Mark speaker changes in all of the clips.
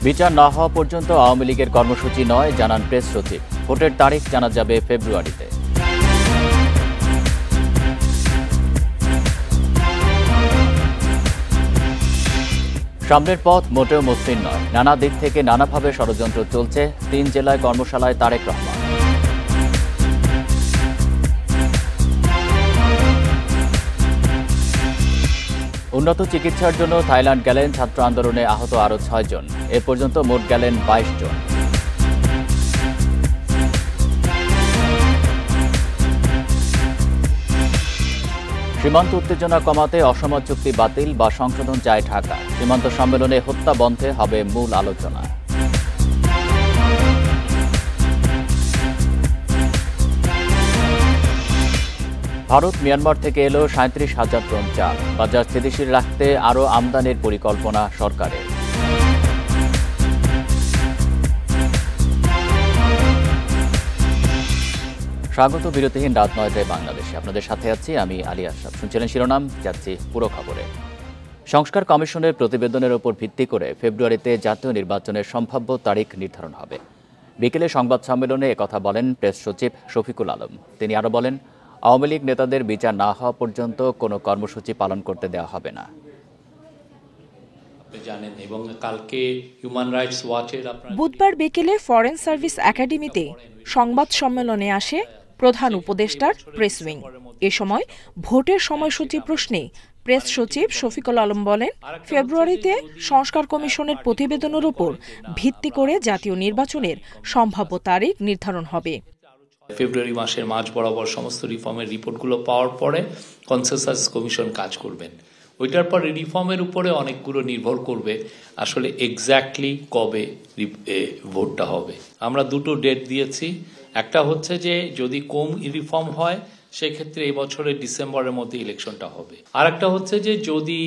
Speaker 1: বিচার না হওয়া পর্যন্ত আওয়ামী লীগের কর্মসূচি নয়, জানান প্রেস সচিব। ভোটের তারিখ জানা যাবে ফেব্রুয়ারিতে। সামনের পথ মোটেও মসৃণ নয়, নানা দিক থেকে নানাভাবে ষড়যন্ত্র চলছে। 3 জেলায় কর্মশালায় তারেক রহমান। উন্নত চিকিৎসার জন্য থাইল্যান্ড গেলেন ছাত্র আন্দোলনে আহত আরও 6 জন। এ পর্যন্ত মোট গেলেন 22 জন। সীমান্ত উত্তেজনা কমাতে অসম চুক্তি বাতিল বা সংশোধন চায় ঢাকা। সীমান্ত সম্মেলনে হত্যা বন্ধে হবে মূল আলোচনা। ভারত মিয়ানমার থেকে এলো 37,000 টন চাল। বাজার স্থিতিশীল রাখতে আরও আমদানির পরিকল্পনা সরকারের। স্বাগত বিরতিহীন রাত 9টায় বাংলাদেশে। আপনাদের সাথে আছি আমি আলী আশরাফ। শুনছিলেন শিরোনাম, যাচ্ছি পুরো খবরে। সংস্কার কমিশনের প্রতিবেদনের উপর ভিত্তি করে ফেব্রুয়ারিতে জাতীয় নির্বাচনের সম্ভাব্য তারিখ নির্ধারণ হবে। বিকেলে সংবাদ সম্মেলনে একথা বলেন প্রেস সচিব শফিকুল আলম। তিনি আরও বলেন, আওয়ামী লীগ নেতাদের বিচার না হওয়া পর্যন্ত কোনো কর্মসূচি পালন করতে দেওয়া হবে না।
Speaker 2: বুধবার বিকেলে ফরেন সার্ভিস একাডেমিতে সংবাদ সম্মেলনে আসে প্রধান উপদেষ্টার প্রেস উইং। এ সময় ভোটের সময়সূচি প্রশ্নে প্রেস সচিব শফিকুল আলম বলেন, ফেব্রুয়ারিতে সংস্কার কমিশনের প্রতিবেদনের উপর ভিত্তি করে জাতীয় নির্বাচনের সম্ভাব্য তারিখ নির্ধারণ হবে।
Speaker 3: ফেব্রুয়ারি মাসের মাঝ বরাবর সমস্ত রিফর্মের রিপোর্টগুলো পাওয়ার পরে কনসেনসাস কমিশন কাজ করবেন। ওইটার পরে রিফর্মের উপরে অনেকগুলো নির্ভর করবে আসলে এক্স্যাক্টলি কবে ভোটটা হবে। আমরা দুটো ডেট দিয়েছি। একটা হচ্ছে যে যদি কম রিফর্ম হয় সেক্ষেত্রে এই বছরের ডিসেম্বরের মধ্যে ইলেকশনটা হবে। আর একটা হচ্ছে যে যদি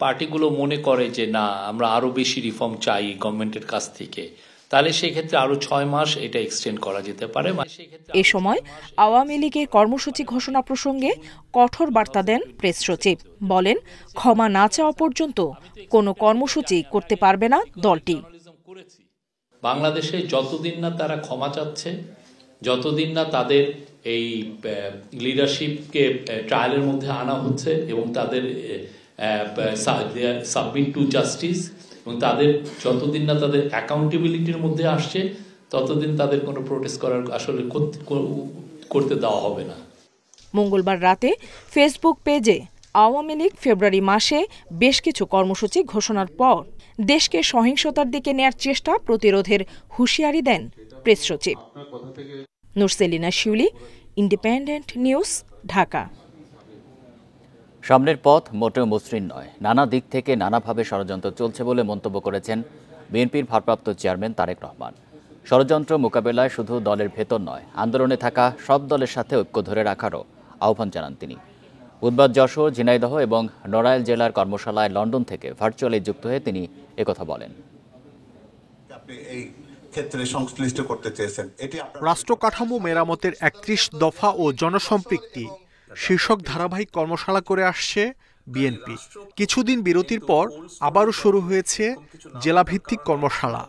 Speaker 3: পার্টিগুলো মনে করে যে না আমরা আরো বেশি রিফর্ম চাই গভর্নমেন্টের কাছ থেকে, তাহলে সেক্ষেত্রে আরো 6 মাস এটা এক্সটেন্ড করা যেতে পারে।
Speaker 2: এ সময় আওয়ামী লীগের কর্মসূচি ঘোষণা প্রসঙ্গে কঠোর বার্তা দেন প্রেস সচিব। বলেন, ক্ষমা না চাওয়া পর্যন্ত কোনো কর্মসূচি করতে পারবে না দলটি।
Speaker 3: বাংলাদেশে যতদিন না তারা ক্ষমা চাচ্ছে, যতদিন না তাদের এই লিডারশিপকে ট্রায়ালের মধ্যে আনা হচ্ছে এবং তাদের সাবমিট টু জাস্টিস এবং তাদের যতদিন না তাদের অ্যাকাউন্টেবিলিটির মধ্যে আসছে, ততদিন তাদের কোনো প্রোটেস্ট করার আসলে করতে দেওয়া হবে না।
Speaker 2: মঙ্গলবার রাতে ফেসবুক পেজে আওয়ামী লীগ ফেব্রুয়ারি মাসে বেশ কিছু কর্মসূচি ঘোষণার পর দেশকে সহিংসতার দিকে নেয়ার চেষ্টা প্রতিরোধের হুঁশিয়ারি দেন প্রেস সচিব। নুরসেলিনা শিউলি, ইন্ডিপেন্ডেন্ট নিউজ, ঢাকা।
Speaker 1: সামনের পথ মোটেও মসৃণ নয়, নানা দিক থেকে নানাভাবে ষড়যন্ত্র চলছে বলে মন্তব্য করেছেন বিএনপির ভারপ্রাপ্ত চেয়ারম্যান তারেক রহমান। ষড়যন্ত্র মোকাবেলায় শুধু দলের ভেতর নয়, আন্দোলনে থাকা সব দলের সাথে ঐক্য ধরে রাখারও আহ্বান জানান তিনি। বুধবার যশোর, ঝিনাইদহ এবং নড়াইল জেলার কর্মশালায় লন্ডন থেকে ভার্চুয়ালি যুক্ত হয়ে তিনি একথা বলেন।
Speaker 4: রাষ্ট্র কাঠামো মেরামতের 31 দফা ও জনসম্পৃক্তি শীর্ষক ধারাবাহিক কর্মশালা করে আসছে বিএনপি। কিছুদিন বিরতির পর আবারও শুরু হয়েছে জেলাভিত্তিক কর্মশালা।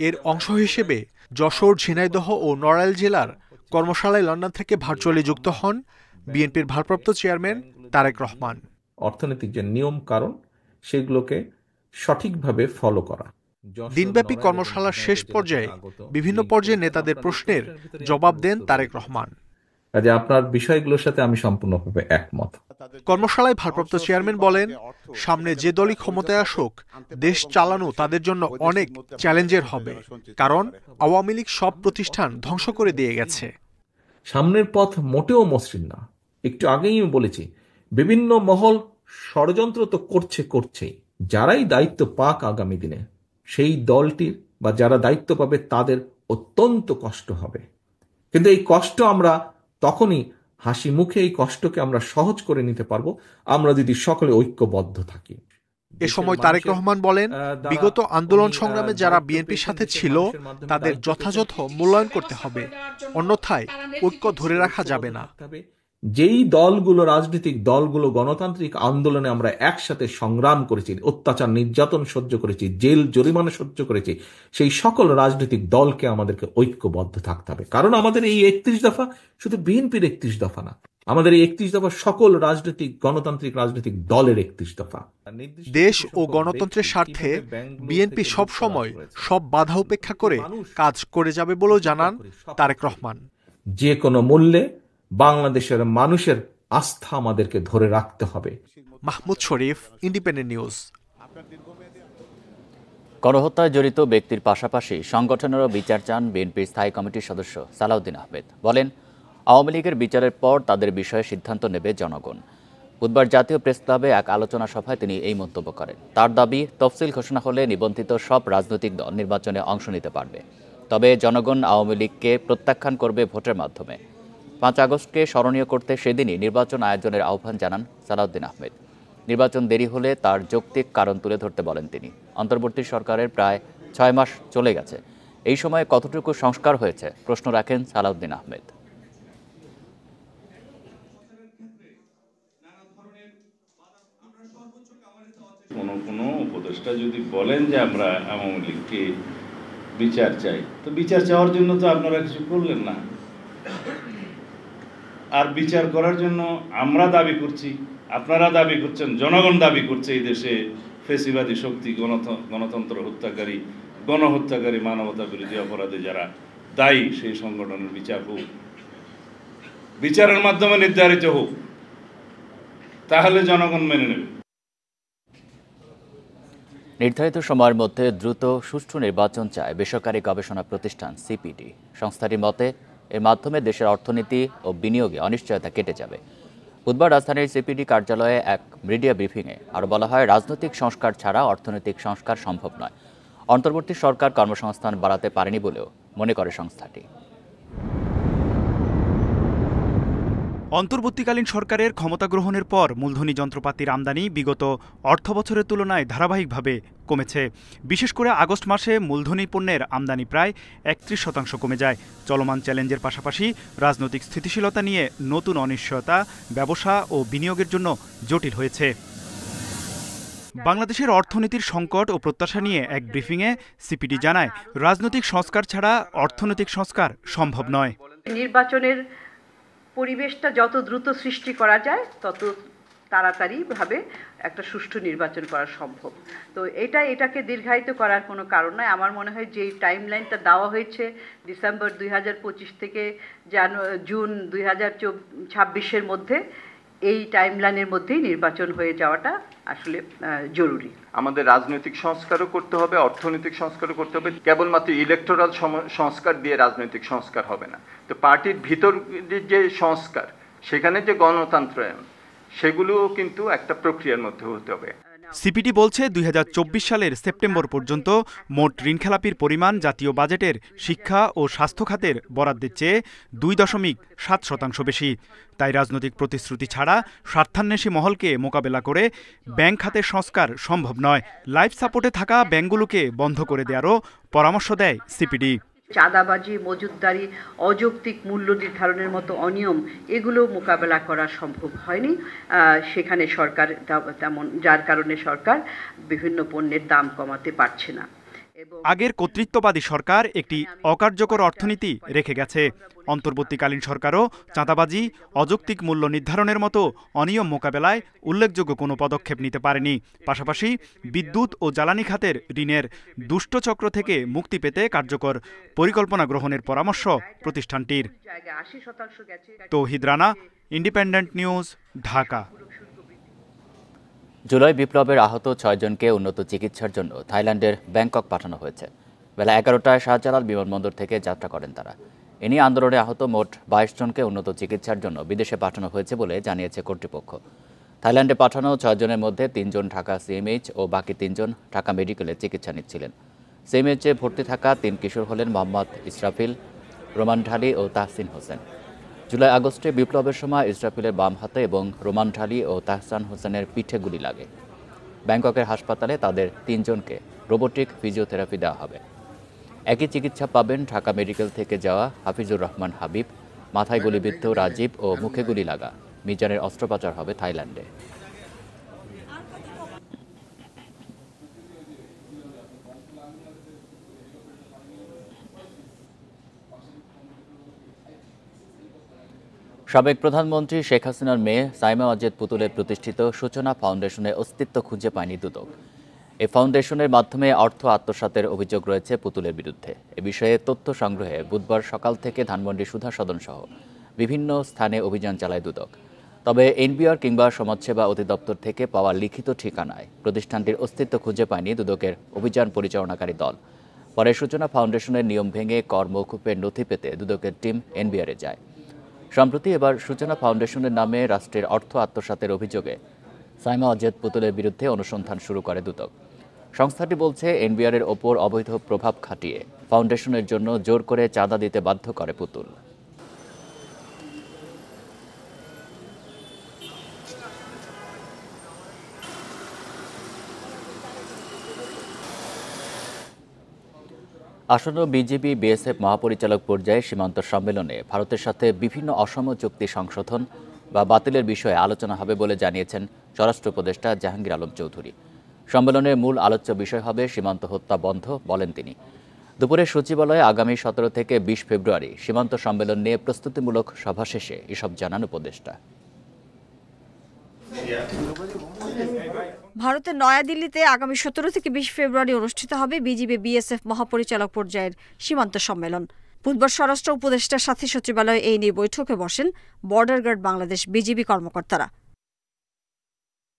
Speaker 4: এর অংশ হিসেবে যশোর, ঝিনাইদহ ও নড়াইল জেলার কর্মশালায় লন্ডন থেকে ভার্চুয়ালি যুক্ত হন বিএনপির ভারপ্রাপ্ত চেয়ারম্যান তারেক রহমান।
Speaker 5: অর্থনৈতিক যে নিয়ম কারণ সেগুলোকে সঠিকভাবে ফলো করা।
Speaker 4: দিনব্যাপী কর্মশালার শেষ পর্যায়ে বিভিন্ন পর্যায়ে নেতাদের প্রশ্নের জবাব দেন তারেক রহমান।
Speaker 5: কাজে আপনার বিষয়গুলোর সাথে আমি সম্পূর্ণভাবে একমত।
Speaker 4: কর্মশালায় ভারপ্রাপ্ত চেয়ারম্যান বলেন, সামনে যে দলই ক্ষমতায় আসুক, দেশ চালানো তাদের জন্য অনেক চ্যালেঞ্জের হবে, কারণ আওয়ামী লীগ সব প্রতিষ্ঠান ধ্বংস করে দিয়ে গেছে।
Speaker 5: সামনের পথ মোটেও মসৃণ না। একটু আগেই আমি বলেছি, বিভিন্ন মহল ষড়যন্ত্র তো করছেই। যারাই দায়িত্ব পাক আগামী দিনে, সেই দলটির বা যারা দায়িত্ব পাবে তাদের অত্যন্ত কষ্ট হবে। কিন্তু এই কষ্ট আমরা তখনই হাসি মুখে এই কষ্টকে আমরা সহজ করে নিতে পারবো আমরা যদি সকলে ঐক্যবদ্ধ থাকি।
Speaker 4: এ সময় তারেক রহমান বলেন, বিগত আন্দোলন সংগ্রামে যারা বিএনপির সাথে ছিল তাদের যথাযথ মূল্যায়ন করতে হবে, অন্যথায় ঐক্য ধরে রাখা যাবে না।
Speaker 5: যেই দলগুলো, রাজনৈতিক দলগুলো গণতান্ত্রিক আন্দোলনে আমরা একসাথে সংগ্রাম করেছি, অত্যাচার নির্যাতন সহ্য করেছি, জেল জরিমানা সহ্য করেছি, সেই সকল রাজনৈতিক দলকে আমাদেরকে ঐক্যবদ্ধ থাকতে হবে। কারণ আমাদের এই 31 দফা শুধু বিএনপির 31 দফা না, আমাদের এই 31 দফা সকল রাজনৈতিক গণতান্ত্রিক রাজনৈতিক দলের 31 দফা।
Speaker 4: দেশ ও গণতন্ত্রের স্বার্থে বিএনপি সব সময় সব বাধা উপেক্ষা করে কাজ করে যাবে বলেও জানান তারেক রহমান।
Speaker 5: যে কোনো মূল্যে বাংলাদেশের মানুষের আস্থা আমাদেরকে ধরে রাখতে হবে।
Speaker 4: মাহমুদ শরীফ, ইন্ডিপেন্ডেন্ট নিউজ।
Speaker 1: গণহত্যায় জড়িত ব্যক্তির পাশাপাশি সংগঠনেরও বিচার চান বিএনপির স্থায়ী কমিটির সদস্য সালাউদ্দিন আহমেদ। বলেন, আওয়ামী লীগের বিচারের পর তাদের বিষয়ে সিদ্ধান্ত নেবে জনগণ। বুধবার জাতীয় প্রেস ক্লাবে এক আলোচনা সভায় তিনি এই মন্তব্য করেন। তার দাবি, তফসিল ঘোষণা হলে নিবন্ধিত সব রাজনৈতিক দল নির্বাচনে অংশ নিতে পারবে, তবে জনগণ আওয়ামী লীগকে প্রত্যাখ্যান করবে ভোটের মাধ্যমে। 5 আগস্টকে স্মরণীয় করতে সেদিনই নির্বাচন আয়োজনের আহ্বান জানান সালাউদ্দিন আহমেদ। নির্বাচন দেরি হলে তার যৌক্তিক কারণ তুলে ধরতে বলেন তিনি। অন্তর্বর্তী সরকারের প্রায় 6 মাস চলে গেছে, এই সময়ে কতটুকু সংস্কার হয়েছে প্রশ্ন রাখেন সালাউদ্দিন আহমেদ।
Speaker 6: কোনো উপদেষ্টা যদি বলেন যে আমরা আওয়ামী লীগকে বিচার চাই, তো বিচার চাওয়ার জন্য তো আপনারা কিছু করলেন না। আর বিচার করার জন্য আমরা দাবি করছি, আপনারা দাবি করছেন, জনগণ দাবি করছে এই দেশে ফেসিবাদী শক্তি, গণতন্ত্র হত্যাকারী, গণহত্যাকারী, মানবতা বিরোধী অপরাধে যারা দায়ী সেই সংগঠনের বিচার হোক, বিচারের মাধ্যমে নির্ধারিত হোক, তাহলে জনগণ মেনে নেবে।
Speaker 1: নির্ধারিত সময়ের মধ্যে দ্রুত সুষ্ঠু নির্বাচন চায় বেসরকারি গবেষণা প্রতিষ্ঠান সিপিডি। সংস্থাটির মতে এর মাধ্যমে দেশের অর্থনীতি ও বিনিয়োগে অনিশ্চয়তা কেটে যাবে। বুধবার রাজধানীর সিপিডি কার্যালয়ে এক মিডিয়া ব্রিফিংয়ে আরও বলা হয়, রাজনৈতিক সংস্কার ছাড়া অর্থনৈতিক সংস্কার সম্ভব নয়। অন্তর্বর্তী সরকার কর্মসংস্থান বাড়াতে পারেনি বলেও মনে করে সংস্থাটি।
Speaker 7: অন্তর্বর্তীকালীন সরকারের ক্ষমতা গ্রহণের পর মূলধনী যন্ত্রপাতির আমদানি বিগত অর্থবছরের তুলনায় ধারাবাহিকভাবে কমেছে। বিশেষ করে আগস্ট মাসে মূলধনী পণ্যের আমদানি প্রায় 31% কমে যায়। চলমান চ্যালেঞ্জের পাশাপাশি রাজনৈতিক স্থিতিশীলতা নিয়ে নতুন অনিশ্চয়তা ব্যবসা ও বিনিয়োগের জন্য জটিল হয়েছে। বাংলাদেশের অর্থনীতির সংকট ও প্রত্যাশা নিয়ে এক ব্রিফিংয়ে সিপিডি জানায়, রাজনৈতিক সংস্কার ছাড়া অর্থনৈতিক সংস্কার সম্ভব নয়।
Speaker 8: নির্বাচনের পরিবেশটা যত দ্রুত সৃষ্টি করা যায় তত তাড়াতাড়িভাবে একটা সুষ্ঠু নির্বাচন করা সম্ভব। তো এটাকে দীর্ঘায়িত করার কোনো কারণ নয়। আমার মনে হয় যে টাইমলাইনটা দেওয়া হয়েছে ডিসেম্বর 2025 থেকে জুন 2026-এর মধ্যে, এই টাইমলাইনের মধ্যেই নির্বাচন হয়ে যাওয়াটা আসলে জরুরি।
Speaker 9: আমাদের রাজনৈতিক সংস্কারও করতে হবে, অর্থনৈতিক সংস্কারও করতে হবে। কেবলমাত্র ইলেকটোরাল সংস্কার দিয়ে রাজনৈতিক সংস্কার হবে না। তো পার্টির ভিতর যে সংস্কার, সেখানে যে গণতন্ত্রায়ন, সেগুলোও কিন্তু একটা প্রক্রিয়ার মধ্যে হতে হবে।
Speaker 7: সিপিডি বলছে 2024 সালের সেপ্টেম্বর পর্যন্ত মোট ঋণখেলাপির পরিমাণ জাতীয় বাজেটের শিক্ষা ও স্বাস্থ্য খাতের বরাদ্দের চেয়ে 2.7% বেশি। তাই রাজনৈতিক প্রতিশ্রুতি ছাড়া স্বার্থান্বেষী মহলকে মোকাবেলা করে ব্যাংক খাতের সংস্কার সম্ভব নয়। লাইফ সাপোর্টে থাকা ব্যাংকগুলোকে বন্ধ করে দেওয়ারও পরামর্শ দেয় সিপিডি।
Speaker 8: চাঁদাবাজি, মজুতদারি, অযৌক্তিক মূল্য নির্ধারণের মতো অনিয়ম, এগুলো মোকাবেলা করা সম্ভব হয়নি সেখানে সরকার, তেমন যার কারণে সরকার বিভিন্ন পণ্যের দাম কমাতে পারছে না।
Speaker 7: আগের কর্তৃত্ববাদী সরকার একটি অকার্যকর অর্থনীতি রেখে গেছে। অন্তর্বর্তীকালীন সরকারও চাঁদাবাজি, অযৌক্তিক মূল্য নির্ধারণের মতো অনিয়ম মোকাবেলায় উল্লেখযোগ্য কোনো পদক্ষেপ নিতে পারেনি। পাশাপাশি বিদ্যুৎ ও জ্বালানি খাতের ঋণের দুষ্টচক্র থেকে মুক্তি পেতে কার্যকর পরিকল্পনা গ্রহণের পরামর্শ প্রতিষ্ঠানটির। তৌহিদ রানা, ইন্ডিপেন্ডেন্ট নিউজ, ঢাকা।
Speaker 1: জুলাই বিপ্লবের আহত 6 জনকে উন্নত চিকিৎসার জন্য থাইল্যান্ডের ব্যাংকক পাঠানো হয়েছে। বেলা 11টায় শাহজালাল বিমানবন্দর থেকে যাত্রা করেন তারা। এ নিয়ে আন্দোলনে আহত মোট 22 জনকে উন্নত চিকিৎসার জন্য বিদেশে পাঠানো হয়েছে বলে জানিয়েছে কর্তৃপক্ষ। থাইল্যান্ডে পাঠানো 6 জনের মধ্যে 3 জন ঢাকা সিএমএইচ ও বাকি 3 জন ঢাকা মেডিকেলে চিকিৎসা নিচ্ছিলেন। সিএমএইচে ভর্তি থাকা 3 কিশোর হলেন মোহাম্মদ ইসরাফিল, রোমান ঢালি ও তাহসিন হোসেন। জুলাই আগস্টে বিপ্লবের সময় ইসরাফিলের বাম হাতে এবং রোমান ঢালি ও তাহসান হোসেনের পিঠে গুলি লাগে। ব্যাংককের হাসপাতালে তাদের 3 জনকে রোবোটিক ফিজিওথেরাপি দেওয়া হবে। একই চিকিৎসা পাবেন ঢাকা মেডিকেল থেকে যাওয়া হাফিজুর রহমান হাবিব, মাথায় গুলিবিদ্ধ রাজীব ও মুখে গুলি লাগা মিজানের অস্ত্রোপচার হবে থাইল্যান্ডে। সাবেক প্রধানমন্ত্রী শেখ হাসিনার মেয়ে সাইমা ওয়াজেদ পুতুলের প্রতিষ্ঠিত সূচনা ফাউন্ডেশনের অস্তিত্ব খুঁজে পায়নি দুদক। এই ফাউন্ডেশনের মাধ্যমে অর্থ আত্মসাতের অভিযোগ রয়েছে পুতুলের বিরুদ্ধে। এ বিষয়ে তথ্য সংগ্রহে বুধবার সকাল থেকে ধানমন্ডি সুধা সদন সহ বিভিন্ন স্থানে অভিযান চালায় দুদক। তবে এনবিআর কিংবা সমাজসেবা অধিদপ্তর থেকে পাওয়া লিখিত ঠিকানায় প্রতিষ্ঠানটির অস্তিত্ব খুঁজে পায়নি দুদকের অভিযান পরিচালনাকারী দল। পরে সূচনা ফাউন্ডেশনের নিয়ম ভেঙে কর মওকুফের নথি পেতে দুদকের টিম এনবিআরে যায়। সম্প্রতি এবার সূচনা ফাউন্ডেশনের নামে রাষ্ট্রের অর্থ আত্মসাতের অভিযোগে সাইমা ওয়াজেদ পুতুলের বিরুদ্ধে অনুসন্ধান শুরু করে দুদক। সংস্থাটি বলছে এনবিআরের ওপর অবৈধ প্রভাব খাটিয়ে ফাউন্ডেশনের জন্য জোর করে চাঁদা দিতে বাধ্য করে পুতুল। আসন্ন বিজিবি বিএসএফ মহাপরিচালক পর্যায়ে সীমান্ত সম্মেলনে ভারতের সাথে বিভিন্ন অসম চুক্তি সংশোধন বা বাতিলের বিষয়ে আলোচনা হবে বলে জানিয়েছেন স্বরাষ্ট্র উপদেষ্টা জাহাঙ্গীর আলম চৌধুরী। সম্মেলনের মূল আলোচ্য বিষয় হবে সীমান্ত হত্যা বন্ধ, বলেন তিনি। দুপুরে সচিবালয়ে আগামী 17 থেকে 20 ফেব্রুয়ারি সীমান্ত সম্মেলন নিয়ে প্রস্তুতিমূলক সভা শেষে এসব জানান উপদেষ্টা।
Speaker 10: ভারতের নয়াদিল্লিতে আগামী 17 থেকে 20 ফেব্রুয়ারি অনুষ্ঠিত হবে বিজিবি বিএসএফ মহাপরিচালক পর্যায়ের সীমান্ত সম্মেলন। বুধবার স্বরাষ্ট্র উপদেষ্টার সাথে সচিবালয়ে এই নিয়ে বৈঠকে বসেন বর্ডার গার্ড বাংলাদেশ বিজিবি কর্মকর্তারা।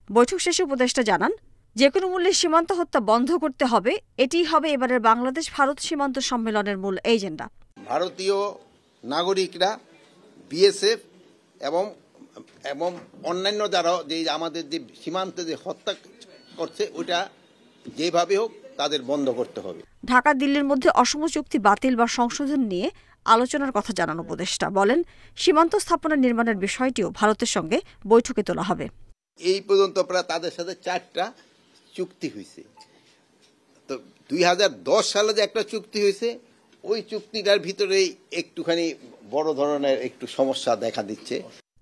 Speaker 10: বৈঠক শেষে উপদেষ্টা জানান, যেকোনো মূল্যে সীমান্ত হত্যা বন্ধ করতে হবে, এটিই হবে এবারের বাংলাদেশ ভারত সীমান্ত সম্মেলনের মূল এজেন্ডা।
Speaker 11: ভারতীয় নাগরিকরা বিএসএফ এবং অন্যান্য যারা যে আমাদের যে সীমান্তে যে হত্যা করছে ওটা যেভাবে হোক তাদের বন্ধ করতে হবে।
Speaker 10: ঢাকা দিল্লির মধ্যে অসম চুক্তি বাতিল বা সংশোধন নিয়ে আলোচনার কথা জানান উপদেষ্টা। বলেন, সীমান্ত স্থাপনা নির্মাণের বিষয়টিও ভারতের সঙ্গে বৈঠকে তোলা হবে।
Speaker 11: এই পর্যন্ত প্রায় তাদের সাথে 4টা চুক্তি হয়েছে। তো 2010 সালে যে একটা চুক্তি হয়েছে, ওই চুক্তিটার ভিতরেই একটুখানি বড় ধরনের একটু সমস্যা দেখা দিচ্ছে।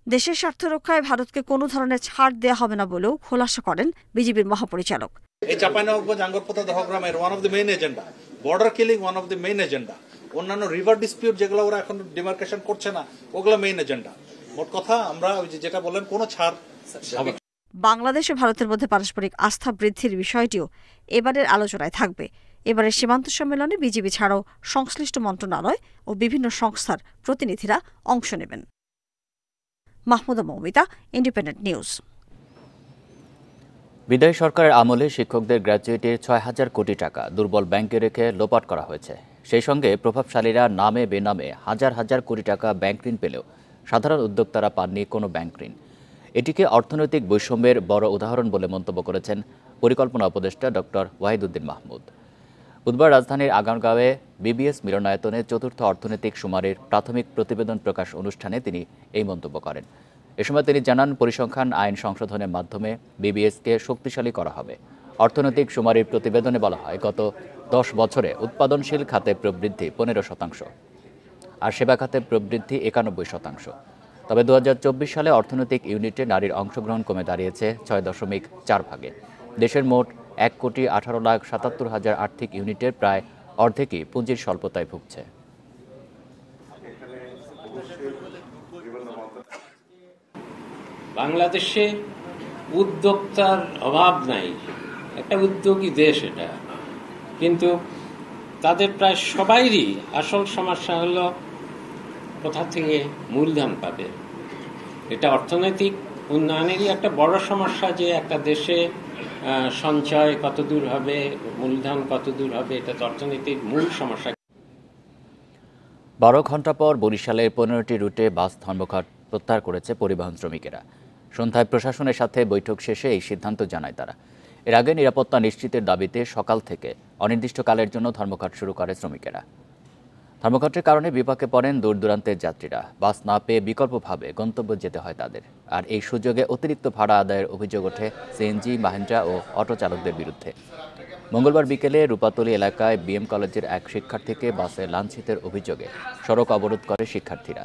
Speaker 10: দেশের স্বার্থ রক্ষায় ভারতকে কোনো ধরনের ছাড় দেওয়া হবে না বলেও খোলাসা করেন বিজিবির মহাপরিচালক।
Speaker 12: এই চাঁপাইনবাবগঞ্জ আঙ্গরপোতা দহগ্রামের one of the main agenda, border killing one of the main agenda, অন্যান্য রিভার ডিসপিউট যেগুলো ওরা এখন ডিমার্কেশন করছে না ওগুলো মেইন এজেন্ডা। মোট কথা আমরা যেটা বললেন কোনো ছাড় হবে না।
Speaker 10: বাংলাদেশ ও ভারতের মধ্যে পারস্পরিক আস্থা বৃদ্ধির বিষয়টিও এবারের আলোচনায় থাকবে। এবারের সীমান্ত সম্মেলনে বিজিবি ছাড়াও সংশ্লিষ্ট মন্ত্রণালয় ও বিভিন্ন সংস্থার প্রতিনিধিরা অংশ নেবেন। Mahmuda Moumita, independent news.
Speaker 1: বিদায়ী সরকারের আমলে শিক্ষকদের গ্র্যাজুয়েটের 6,000 কোটি টাকা দুর্বল ব্যাংকে রেখে লোপাট করা হয়েছে। সেই সঙ্গে প্রভাবশালীরা নামে বেনামে হাজার হাজার কোটি টাকা ব্যাংক ঋণ পেলেও সাধারণ উদ্যোক্তারা পাননি কোনো ব্যাংক ঋণ। এটিকে অর্থনৈতিক বৈষম্যের বড় উদাহরণ বলে মন্তব্য করেছেন পরিকল্পনা উপদেষ্টা ডক্টর ওয়াহিদুদ্দিন মাহমুদ। বুধবার রাজধানীর আগারগাঁওয়ে বিবিএস মিলনায়তনে 4র্থ অর্থনৈতিক শুমারির প্রাথমিক প্রতিবেদন প্রকাশ অনুষ্ঠানে তিনি এই মন্তব্য করেন। এ সময় তিনি জানান, পরিসংখ্যান আইন সংশোধনের মাধ্যমে বিবিএসকে শক্তিশালী করা হবে। অর্থনৈতিক শুমারির প্রতিবেদনে বলা হয়, গত 10 বছরে উৎপাদনশীল খাতে প্রবৃদ্ধি 15% আর সেবা খাতে প্রবৃদ্ধি 91%। তবে 2024 সালে অর্থনৈতিক ইউনিটে নারীর অংশগ্রহণ কমে দাঁড়িয়েছে 6.4 ভাগে। দেশের মোট 1,18,77,000 আর্থিক ইউনিটের প্রায় অর্ধেকই পুঁজির স্বল্পতায় ভুগছে।
Speaker 13: বাংলাদেশে উদ্যোক্তার অভাব নাই, একটা উদ্যোগী দেশ এটা, কিন্তু তাদের প্রায় সবাইরই আসল সমস্যা হলো কোথা থেকে মূলধন পাবে। এটা অর্থনৈতিক উন্নয়নেরই একটা বড় সমস্যা, যে একটা দেশে সঞ্চয় কতদূর হবে, মূলধন কতদূর হবে, এটা তো অর্থনীতির মূল সমস্যা।
Speaker 1: 12 ঘন্টা পর বরিশালের 15টি রুটে বাস ধর্মঘট প্রত্যাহার করেছে পরিবহন শ্রমিকেরা। সন্ধ্যায় প্রশাসনের সাথে বৈঠক শেষে এই সিদ্ধান্ত জানায় তারা। এর আগে নিরাপত্তা নিশ্চিতের দাবিতে সকাল থেকে অনির্দিষ্টকালের জন্য ধর্মঘট শুরু করে শ্রমিকেরা। ধর্মঘটের কারণে বিপাকে পড়েন দূর দূরান্তের যাত্রীরা। বাস না পেয়ে বিকল্পভাবে গন্তব্যে যেতে হয় তাদের। আর এই সুযোগে অতিরিক্ত ভাড়া আদায়ের অভিযোগ ওঠে সিএনজি, মাহেন্দ্রা ও অটো চালকদের বিরুদ্ধে। মঙ্গলবার বিকেলে রূপাতলী এলাকায় বিএম কলেজের এক শিক্ষার্থীকে বাসে লাঞ্ছিতের অভিযোগে সড়ক অবরোধ করে শিক্ষার্থীরা।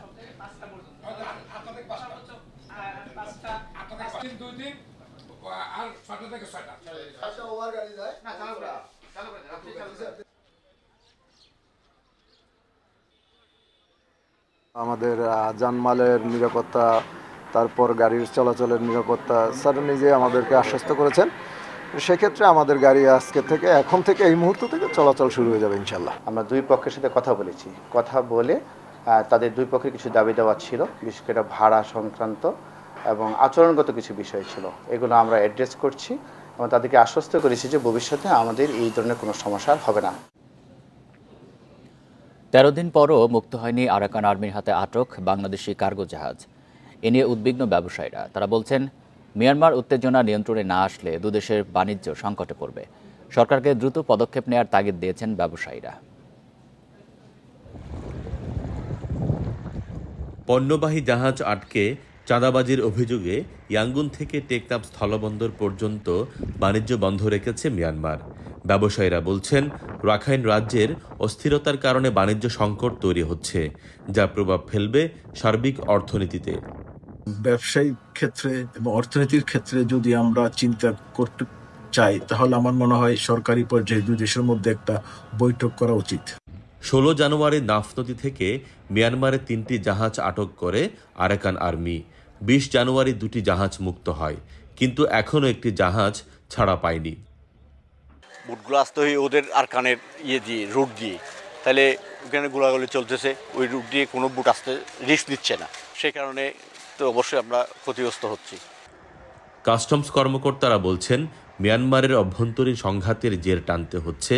Speaker 14: আমাদের জানমালের নিরাপত্তা, তারপর গাড়ির চলাচলের নিরাপত্তা স্যার নিজে আমাদেরকে আশ্বস্ত করেছেন। সেক্ষেত্রে আমাদের গাড়ি এখন থেকে এই মুহূর্ত থেকে চলাচল শুরু হয়ে যাবে ইনশাল্লাহ।
Speaker 15: আমরা দুই পক্ষের সাথে কথা বলেছি, কথা বলে তাদের দুই পক্ষের কিছু দাবি দেওয়া ছিল, বিশেষ করে ভাড়া সংক্রান্ত এবং আচরণগত কিছু বিষয় ছিল, এগুলো আমরা অ্যাড্রেস করছি এবং তাদেরকে আশ্বস্ত করেছি যে ভবিষ্যতে আমাদের এই ধরনের কোনো সমস্যা হবে না।
Speaker 1: 13 দিন পরও মুক্ত হয়নি আরাকান আর্মির হাতে আটক বাংলাদেশি কার্গো জাহাজ। এ নিয়ে উদ্বিগ্ন ব্যবসায়ীরা। তারা বলছেন, মিয়ানমার উত্তেজনা নিয়ন্ত্রণে না আসলে দুদেশের বাণিজ্য সংকটে পড়বে। সরকারকে দ্রুত পদক্ষেপ নেওয়ার তাগিদ দিয়েছেন ব্যবসায়ীরা।
Speaker 16: পণ্যবাহী জাহাজ আটকে চাঁদাবাজির অভিযোগে ইয়াঙ্গুন থেকে টেকনাফ স্থলবন্দর পর্যন্ত বাণিজ্য বন্ধ রেখেছে মিয়ানমার। ব্যবসায়ীরা বলছেন, রাখাইন রাজ্যের অস্থিরতার কারণে বাণিজ্য সংকট তৈরি হচ্ছে, যা প্রভাব ফেলবে সার্বিক অর্থনীতিতে।
Speaker 17: ব্যবসায়িক ক্ষেত্রে এবং অর্থনীতির ক্ষেত্রে যদি আমরা চিন্তা করতে চাই, তাহলে আমার মনে হয় সরকারি পর্যায়ে দুই দেশের মধ্যে একটা বৈঠক করা উচিত।
Speaker 16: 16 জানুয়ারি নাফ নদী থেকে মিয়ানমারে 3টি জাহাজ আটক করে আরাকান আর্মি। 20 জানুয়ারি 2টি জাহাজ মুক্ত হয়, কিন্তু এখনও একটি জাহাজ ছাড়া পায়নি।
Speaker 18: বুটগুলো আসতে হয় ওদের আরাকানের রুট দিয়ে, তাহলে ওখানে গোলাগুলি চলতেছে, ওই রুট দিয়ে কোনো বুট আসতে রিস্ক দিচ্ছে না, সে কারণে তো অবশ্যই আমরা ক্ষতিগ্রস্ত হচ্ছি।
Speaker 16: কাস্টমস কর্মকর্তারা বলছেন, মিয়ানমারের অভ্যন্তরীণ সংঘাতের জের টানতে হচ্ছে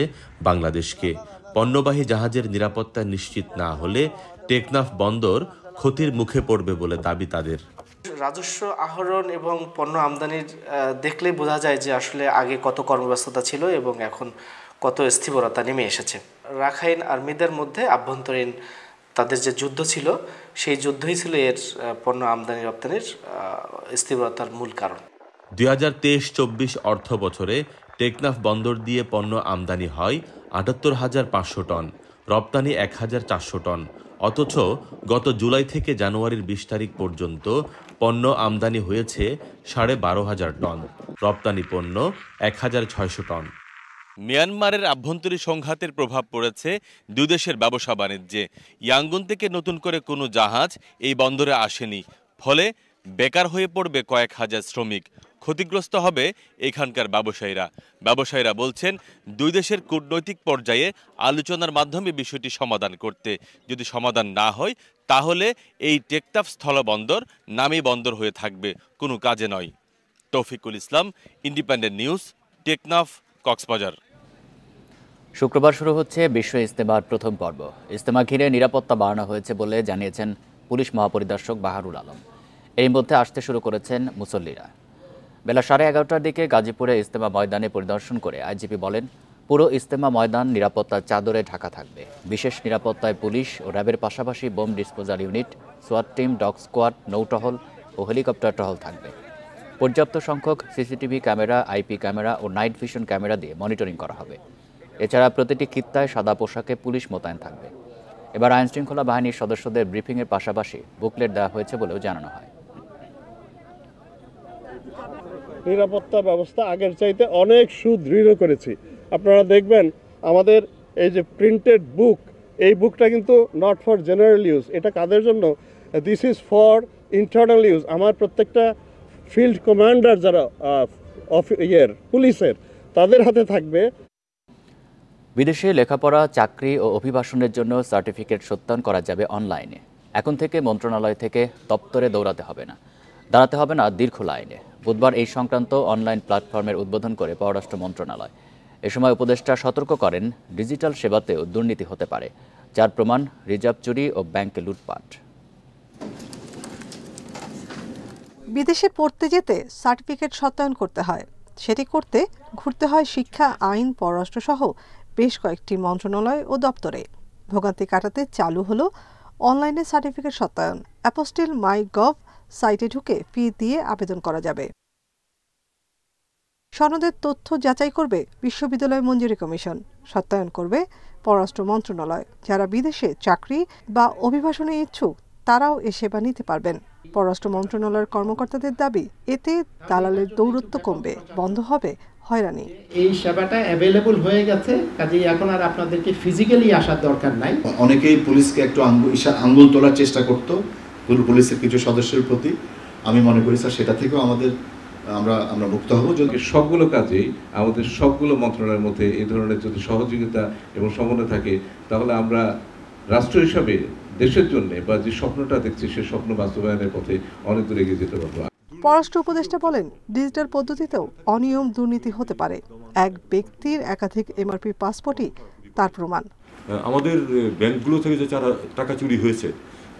Speaker 16: বাংলাদেশকে। পণ্যবাহী জাহাজের নিরাপত্তা নিশ্চিত না হলে টেকনাফ বন্দর ক্ষতির মুখে পড়বে বলে দাবি তাদের।
Speaker 19: রাজস্ব আহরণ এবং পণ্য আমদানির দেখলেই বোঝা যায় যে আসলে আগে কত কর্মব্যস্ততা ছিল এবং এখন কত স্থিরতা নেমে এসেছে। রাখাইন আর্মিদের মধ্যে আভ্যন্তরীণ তাদের যে যুদ্ধ ছিল, সেই যুদ্ধই ছিল এর পণ্য আমদানি রপ্তানির স্থিরতার মূল কারণ।
Speaker 16: 2023-24 অর্থ বছরে টেকনাফ বন্দর দিয়ে পণ্য আমদানি হয় 78,500 টন, রপ্তানি 1,400 টন। অথচ গত জুলাই থেকে জানুয়ারির 20 তারিখ পর্যন্ত পণ্য আমদানি হয়েছে 12,500 টন, রপ্তানি পণ্য 1,600 টন। মিয়ানমারের আভ্যন্তরীণ সংঘাতের প্রভাব পড়েছে দুই দেশের ব্যবসা বাণিজ্যে। ইয়াঙ্গুন থেকে নতুন করে কোনো জাহাজ এই বন্দরে আসেনি, ফলে বেকার হয়ে পড়বে কয়েক হাজার শ্রমিক। ক্ষতিগ্রস্ত হবে এখানকার ব্যবসায়ীরা বলছেন, দুই দেশের কূটনৈতিক পর্যায়ে আলোচনার মাধ্যমে বিষয়টি সমাধান করতে। যদি সমাধান না হয়, তাহলে এই টেকনাফ স্থলবন্দর নামী বন্দর হয়ে থাকবে, কোনো কাজে নয়। তৌফিকুল ইসলাম, ইন্ডিপেন্ডেন্ট নিউজ, টেকনাফ, কক্সবাজার।
Speaker 1: শুক্রবার শুরু হচ্ছে বিশ্ব ইজতেমার প্রথম পর্ব। ইজতেমা ঘিরে নিরাপত্তা বাড়ানো হয়েছে বলে জানিয়েছেন পুলিশ মহাপরিদর্শক বাহারুল আলম। এর মধ্যে আসতে শুরু করেছেন মুসল্লিরা। বেলা 11:30টার দিকে গাজীপুরে ইজতেমা ময়দানে পরিদর্শন করে আইজিপি বলেন, পুরো ইজতেমা ময়দান নিরাপত্তার চাদরে ঢাকা থাকবে। বিশেষ নিরাপত্তায় পুলিশ ও র্যাবের পাশাপাশি বোম ডিসপোজাল ইউনিট, সোয়াট টিম, ডগ স্কোয়াড, নৌটহল ও হেলিকপ্টার টহল থাকবে। পর্যাপ্ত সংখ্যক সিসিটিভি ক্যামেরা, আইপি ক্যামেরা ও নাইট ভিশন ক্যামেরা দিয়ে মনিটরিং করা হবে। এছাড়া প্রতিটি খিত্তায় সাদা পোশাকে পুলিশ মোতায়েন থাকবে। এবার আইনশৃঙ্খলা বাহিনীর সদস্যদের ব্রিফিংয়ের পাশাপাশি বুকলেট দেওয়া হয়েছে বলেও জানানো হয়।
Speaker 20: নিরাপত্তা ব্যবস্থা আগের চাইতে অনেক সুদৃঢ় করেছি। আপনারা দেখবেন আমাদের এই যে প্রিন্টেড বুক, এই বুকটা কিন্তু নট ফর জেনারেল ইউজ। এটা কাদের জন্য? This is for internal use. আমার প্রত্যেকটা ফিল্ড কমান্ডার যারা পুলিশের, তাদের হাতে থাকবে।
Speaker 1: বিদেশে লেখাপড়া, চাকরি ও অভিবাসনের জন্য সার্টিফিকেট সত্যায়ন করা যাবে অনলাইনে। এখন থেকে মন্ত্রণালয় থেকে দপ্তরে দাঁড়াতে হবে না দীর্ঘ লাইনে। বুধবার এই সংক্রান্ত অনলাইন প্ল্যাটফর্মের উদ্বোধন করে পররাষ্ট্র মন্ত্রণালয়। এ সময় উপদেষ্টা সতর্ক করেন, ডিজিটাল সেবাতেও দুর্নীতি হতে পারে, যার প্রমাণ রিজার্ভ চুরি ও ব্যাংকে লুটপাট।
Speaker 10: বিদেশে পড়তে যেতে সার্টিফিকেট সত্যায়ন করতে হয়। সেটি করতে ঘুরতে হয় শিক্ষা, আইন, পররাষ্ট্র সহ বেশ কয়েকটি মন্ত্রণালয় ও দপ্তরে। ভোগান্তি কাটাতে চালু হলো অনলাইনে সার্টিফিকেট সত্যায়ন। অ্যাপোস্টিল মাই গভ সাইটে ঢুকে ফি দিয়ে আবেদন করা যাবে। সনদের তথ্য যাচাই করবে বিশ্ববিদ্যালয় মঞ্জুরি কমিশন, সত্যায়ন করবে পররাষ্ট্র মন্ত্রণালয়। যারা বিদেশে চাকরি বা অভিবাসনে ইচ্ছুক
Speaker 21: তারাও এ সেবা নিতে পারবেন। পররাষ্ট্র মন্ত্রণালয়ের কর্মকর্তাদের দাবি, এতে দালালের দৌরত্ব কমবে, বন্ধ হবে হয়রানি।
Speaker 22: এই সেবাটা অ্যাভেলেবল হয়ে গেছে, কাজেই এখন আর আপনাদেরকে ফিজিক্যালি আসার দরকার নাই।
Speaker 23: অনেকেই পুলিশকে একটু আঙ্গুল তোলার চেষ্টা করতো পুলিশের কিছু সদস্যের প্রতি। আমি মনে করি স্যার সেটা থেকেও আমরা মুক্ত হব।
Speaker 24: সবগুলো কাজেই আমাদের সবগুলো মন্ত্রণালয়ের মধ্যে এই ধরনের যদি সহযোগিতা এবং সমন্বয় থাকে, তাহলে আমরা রাষ্ট্র হিসাবে দেশের জন্য বা যে স্বপ্নটা দেখছি সে স্বপ্ন বাস্তবায়নের পথে অনেক দূর এগিয়ে যেতে পারবো।
Speaker 21: পররাষ্ট্র উপদেষ্টা বলেন, ডিজিটাল পদ্ধতিতেও অনিয়ম দুর্নীতি হতে পারে। এক ব্যক্তির একাধিক এমআরপি পাসপোর্টই তার প্রমাণ।
Speaker 25: আমাদের ব্যাংকগুলো থেকে যে টাকা চুরি হয়েছে,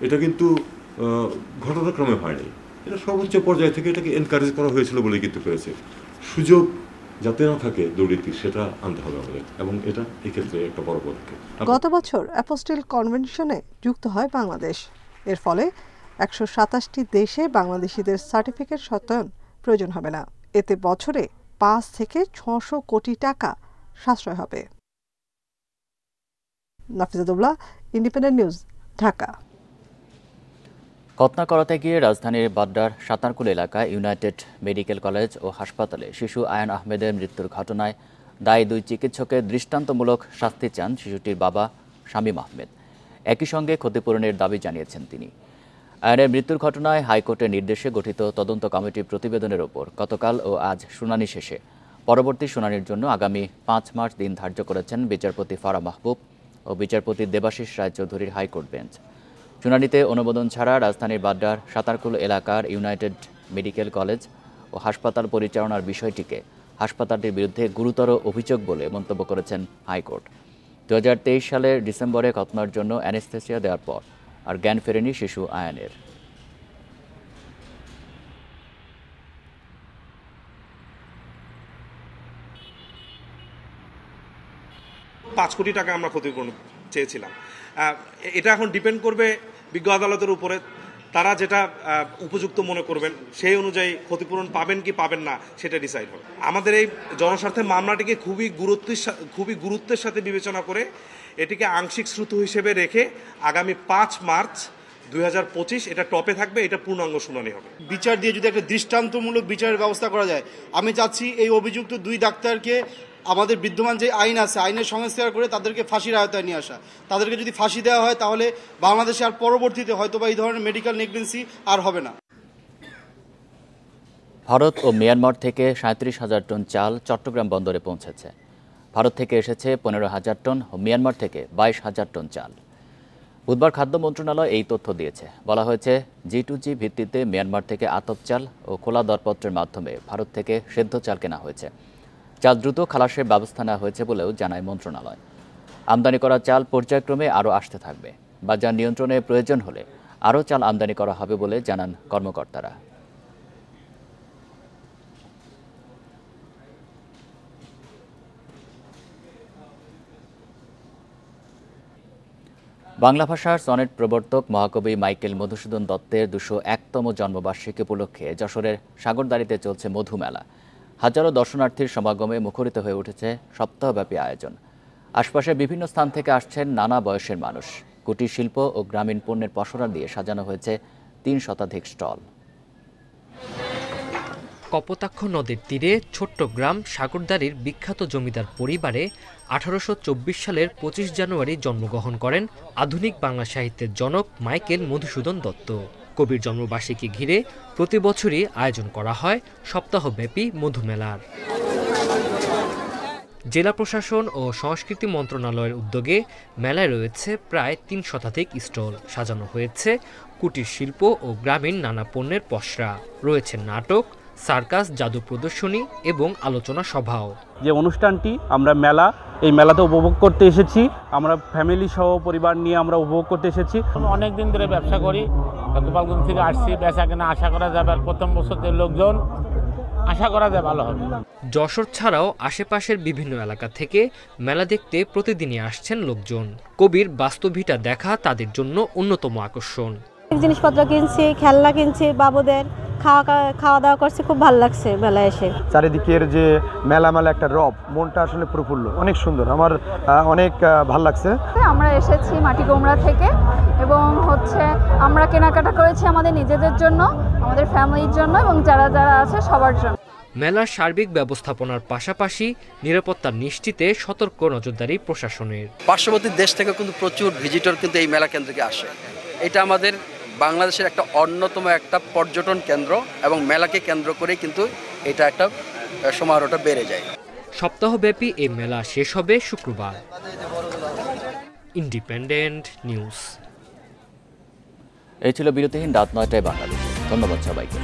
Speaker 25: এটা কিন্তু ঘটনাক্রমে হয়নি, এটা সর্বোচ্চ পর্যায় থেকে এটাকে এনকারেজ করা হয়েছিল বলে কিন্তু হয়েছে। সুযোগ যাতে না থাকে দুর্নীতি, সেটা আনতে হবে আমাদের, এবং এটা এক্ষেত্রে একটা বড় পদক্ষেপ।
Speaker 21: গত বছর অ্যাপোস্টিল কনভেনশনে যুক্ত হয় বাংলাদেশ। এর ফলে 127টি দেশে বাংলাদেশিদের সার্টিফিকেট সত্যায়ন প্রয়োজন হবে না। এতে বছরে 5 থেকে 600 কোটি টাকা সাশ্রয় হবে। নাফিজাতুল্লাহ, ইন্ডিপেন্ডেন্ট নিউজ, ঢাকা।
Speaker 1: খতনা করাতে গিয়ে রাজধানীর বাড্ডার সাতারকুল এলাকায় ইউনাইটেড মেডিকেল কলেজ ও হাসপাতালে শিশু আয়ান আহমেদের মৃত্যুর ঘটনায় দায়ী 2 চিকিৎসকের দৃষ্টান্তমূলক শাস্তি চান শিশুটির বাবা শামীম আহমেদ। একই সঙ্গে ক্ষতিপূরণের দাবি জানিয়েছেন তিনি। আয়ানের মৃত্যুর ঘটনায় হাইকোর্টের নির্দেশে গঠিত তদন্ত কমিটির প্রতিবেদনের ওপর গতকাল ও আজ শুনানি শেষে পরবর্তী শুনানির জন্য আগামী 5 মার্চ দিন ধার্য করেছেন বিচারপতি ফারা মাহবুব ও বিচারপতি দেবাশিস রায়চৌধুরীর হাইকোর্ট বেঞ্চ। শুনানিতে অনুমোদন ছাড়া রাজধানীর বাড্ডার সাতারকুল এলাকার ইউনাইটেড মেডিকেল কলেজ ও হাসপাতাল পরিচালনার বিষয়টিকে হাসপাতালটির বিরুদ্ধে গুরুতর অভিযোগ বলে মন্তব্য করেছেন হাইকোর্ট। 2023 সালের ডিসেম্বরে খতনার জন্য অ্যানেস্থেসিয়া দেওয়ার পর আর জ্ঞান ফেরেনি শিশু আয়ানের।
Speaker 26: 5 কোটি টাকা আমরা ক্ষতিপূরণ চেয়েছিলাম। এটা এখন ডিপেন্ড করবে বিজ্ঞ আদালতের উপরে, তারা যেটা উপযুক্ত মনে করবেন সেই অনুযায়ী ক্ষতিপূরণ পাবেন কি পাবেন না সেটা ডিসাইড হবে। আমাদের এই জনস্বার্থের মামলাটিকে খুবই গুরুত্বের সাথে বিবেচনা করে এটিকে আংশিক শ্রুত হিসেবে রেখে আগামী 5 মার্চ 2025 এটা টপে থাকবে, এটা পূর্ণাঙ্গ শুনানি হবে।
Speaker 27: বিচার দিয়ে যদি একটা দৃষ্টান্তমূলক বিচারের ব্যবস্থা করা যায়, আমি চাচ্ছি এই অভিযুক্ত 2 ডাক্তারকে আমাদের বিদ্যমান যে আইন আছে, আইনের সংস্কার করে তাদেরকে ফাঁসির আওতায় নিয়ে আসা। তাদেরকে যদি ফাঁসি দেওয়া হয় তাহলে বাংলাদেশে আর পরবর্তীতে হয়তোবা এই ধরনের মেডিকেল নেগলিজেন্সি আর হবে না।
Speaker 1: ভারত ও মিয়ানমার থেকে 37,000 টন চাল চট্টগ্রাম বন্দরে পৌঁছেছে। ভারত থেকে এসেছে 15,000 টন ও মিয়ানমার থেকে 22,000 টন চাল। বুধবার খাদ্য মন্ত্রণালয় এই তথ্য দিয়েছে। বলা হয়েছে, G2G ভিত্তিতে মিয়ানমার থেকে আতপ চাল ও খোলা দরপত্রের মাধ্যমে ভারত থেকে সেদ্ধ চাল কেনা হয়েছে। চাল দ্রুত খালাসের ব্যবস্থা নেওয়া হয়েছে বলেও জানায় মন্ত্রণালয়। আমদানি করা চাল পর্যায়ক্রমে আরও আসতে থাকবে। বাজার নিয়ন্ত্রণে প্রয়োজন হলে আরও চাল আমদানি করা হবে বলে জানান কর্মকর্তারা। বাংলা ভাষার সনেট প্রবর্তক মহাকবি মাইকেল মধুসূদন দত্তের 201তম জন্মবার্ষিকী উপলক্ষে যশোরের সাগরদাঁড়িতে চলছে মধুমেলা। হাজারো দর্শনার্থীর সমাগমে মুখরিত হয়ে উঠেছে সপ্তাহব্যাপী আয়োজন। আশপাশের বিভিন্ন স্থান থেকে আসছেন নানা বয়সের মানুষ। কুটির শিল্প ও গ্রামীণ পণ্যের পসরা দিয়ে সাজানো হয়েছে 3 শতাধিক স্টল।
Speaker 28: কপোতাক্ষ নদীর তীরে ছোট্ট গ্রাম সাগরদাঁড়ির বিখ্যাত জমিদার পরিবারে 1824 সালের 25 জানুয়ারি জন্মগ্রহণ করেন আধুনিক বাংলা সাহিত্যের জনক মাইকেল মধুসূদন দত্ত। কবির জন্মবার্ষিকী ঘিরে প্রতি বছরই আয়োজন করা হয় সপ্তাহব্যাপী মধুমেলার। জেলা প্রশাসন ও সংস্কৃতি মন্ত্রণালয়ের উদ্যোগে মেলায় রয়েছে প্রায় 3 শতাধিক স্টল। সাজানো হয়েছে কুটির শিল্প ও গ্রামীণ নানা পণ্যের পসরা। রয়েছে নাটক, সার্কাস, জাদু প্রদর্শনী এবং আলোচনা সভাও।
Speaker 29: যে অনুষ্ঠানটি আমরা এই মেলাতে উপভোগ করতে এসেছি, আমরা ফ্যামিলি সহ পরিবার নিয়ে আমরা উপভোগ করতে এসেছি।
Speaker 30: অনেক দিন ধরে ব্যবসা করি, গোপালগঞ্জ থেকে আসছি, বেচা কেনা আশা করা যাবে আর প্রথম বছরের লোকজন আশা করা যায় ভালো হবে।
Speaker 28: যশোর ছাড়াও আশেপাশের বিভিন্ন এলাকা থেকে মেলা দেখতে প্রতিদিনই আসছেন লোকজন। কবির বাস্তবিকটা দেখা তাদের জন্য অন্যতম আকর্ষণ।
Speaker 31: জিনিসপত্র কিনছি, খেলনা কিনছি বাবুদের,
Speaker 2: খাওয়া দাওয়া করছি, খুব ভালো লাগছে মেলায় এসে।
Speaker 3: চারিদিকের যে মেলা একটা রব, মনটা আসলে প্রফুল্ল, অনেক সুন্দর, আমার অনেক ভালো লাগছে।
Speaker 4: আমরা এসেছি মাটিগোমরা থেকে এবং আমরা কেনাকাটা করেছি আমাদের নিজেদের জন্য, আমাদের ফ্যামিলির জন্য এবং যারা যারা আছে সবার জন্য।
Speaker 28: মেলার সার্বিক ব্যবস্থাপনার পাশাপাশি নিরাপত্তা নিশ্চিতে সতর্ক নজরদারি প্রশাসনের।
Speaker 5: পার্শ্ববর্তী দেশ থেকে কিন্তু প্রচুর ভিজিটর কিন্তু এই মেলা কেন্দ্রে আসে। এটা আমাদের বাংলাদেশের একটা অন্যতম একটা পর্যটন কেন্দ্র এবং মেলাকে কেন্দ্র করে কিন্তু এটা একটা সমারোহটা বেড়ে যায়।
Speaker 28: সপ্তাহব্যাপী এই মেলা শেষ হবে শুক্রবার। Independent news.
Speaker 1: এই ছিল বিরতিহীন রাত ৯টায় বাংলাদেশে। ধন্যবাদ সবাইকে।